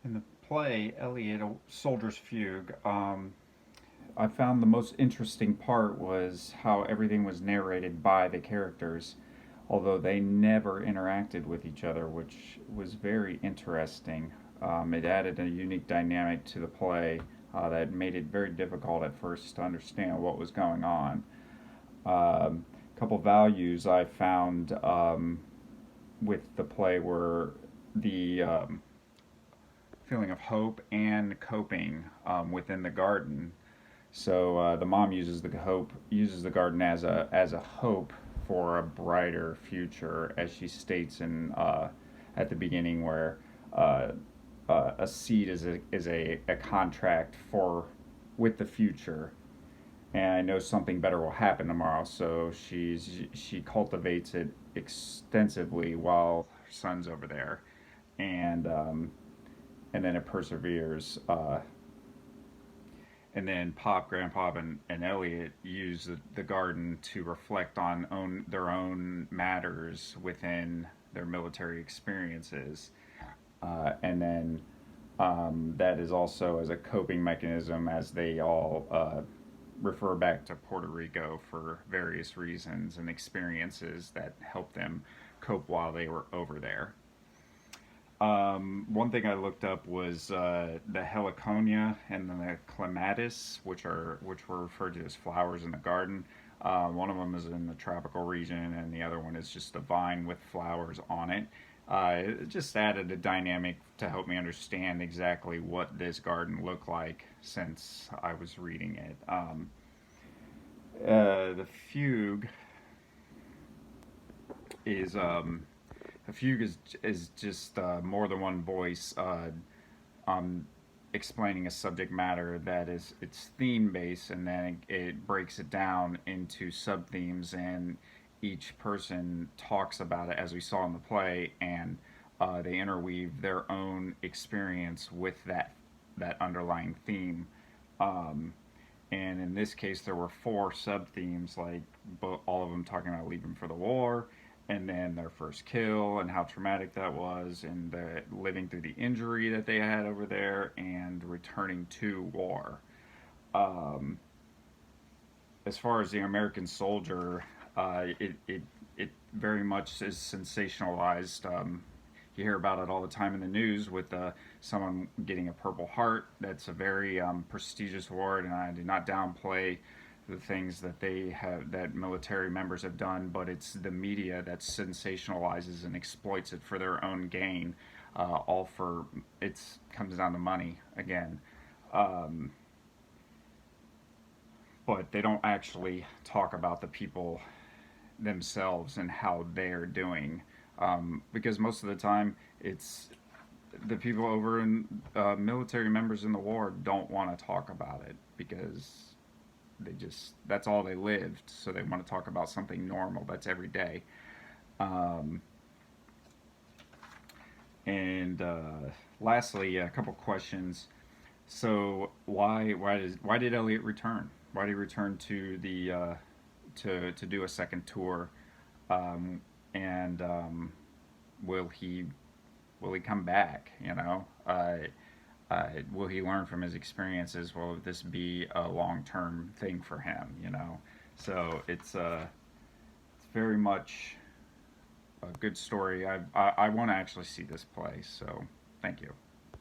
In the play, Elliot, a Soldier's Fugue, I found the most interesting part was how everything was narrated by the characters, although they never interacted with each other, which was very interesting. It added a unique dynamic to the play that made it very difficult at first to understand what was going on. A couple values I found with the play were the feeling of hope and coping within the garden. So the mom uses the garden as a hope for a brighter future, as she states in at the beginning, where uh, a seed is a contract for with the future, and I know something better will happen tomorrow. So she cultivates it extensively while her son's over there, and and then it perseveres. And then Grandpa, and Elliot use the garden to reflect on their own matters within their military experiences, and then that is also as a coping mechanism as they all refer back to Puerto Rico for various reasons and experiences that helped them cope while they were over there. One thing I looked up was the heliconia and the clematis, which were referred to as flowers in the garden. One of them is in the tropical region, and the other one is just a vine with flowers on it. It just added a dynamic to help me understand exactly what this garden looked like since I was reading it. The fugue is a fugue is just more than one voice um, explaining a subject matter that is it's theme based, and then it breaks it down into sub themes, and each person talks about it as we saw in the play, and they interweave their own experience with that underlying theme. Um, and in this case, there were four sub themes, like all of them talking about leaving for the war, and then their first kill and how traumatic that was, and living through the injury that they had over there, and returning to war. Um, as far as the American soldier, it very much is sensationalized. You hear about it all the time in the news with someone getting a Purple Heart. That's a very prestigious award, and I do not downplay the things that that military members have done, but it's the media that sensationalizes and exploits it for their own gain. All for it comes down to money again. Um, but they don't actually talk about the people themselves and how they're doing, because most of the time it's the people over in military members in the war don't want to talk about it because that's all they lived, so they want to talk about something normal that's every day. um, and lastly, a couple questions. So why did Elliot return? Why did he return to the to do a second tour? Um, and will he will he come back? Will he learn from his experiences? Will this be a long term thing for him? So it's very much a good story. I want to actually see this play. So thank you.